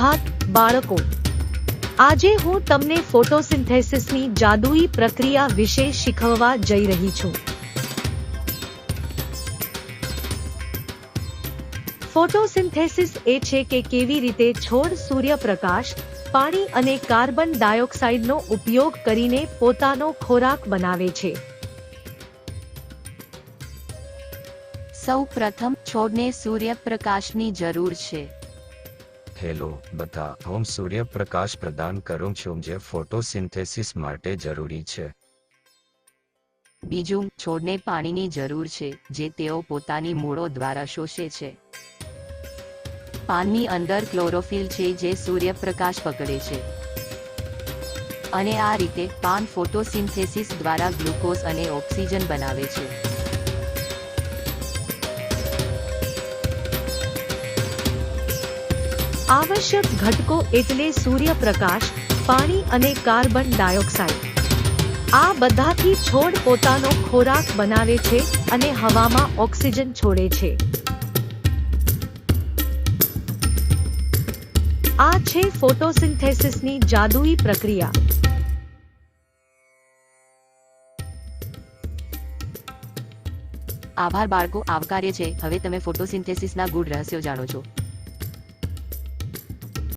સુપ્રભાત બાળકો, આજે હું તમને ફોટોસિન્થેસિસની જાદુઈ પ્રક્રિયા વિશે શીખવવા જઈ રહી છું। ફોટોસિન્થેસિસ એ છે કે કેવી રીતે છોડ સૂર્યપ્રકાશ, પાણી અને કાર્બન ડાયોક્સાઇડનો ઉપયોગ કરીને પોતાનો ખોરાક બનાવે છે। સૌપ્રથમ છોડને સૂર્યપ્રકાશની જરૂર છે। હેલો બધા, હું સૂર્યપ્રકાશ પ્રદાન કરું છું જે ફોટોસિન્થેસિસ માટે જરૂરી છે। બીજું, છોડને પાણીની જરૂર છે જે તેઓ પોતાની મૂળો દ્વારા શોષે છે। પાનની અંદર ક્લોરોફિલ છે જે સૂર્યપ્રકાશ પકડે છે અને આ રીતે પાન ફોટોસિન્થેસિસ દ્વારા ગ્લુકોઝ અને ઓક્સિજન બનાવે છે। આવશ્યક ઘટકો એટલે સૂર્યપ્રકાશ, પાણી અને કાર્બન ડાયોક્સાઇડ। આ બધાથી છોડ પોતાનો ખોરાક બનાવે છે અને હવામાં ઓક્સિજન છોડે છે। આ છે ફોટોસિન્થેસિસની જાદુઈ પ્રક્રિયા। આભાર બાળકો, આવકાર્ય છે। હવે તમે ફોટોસિન્થેસિસના ગૂઢ રહસ્યો જાણો છો।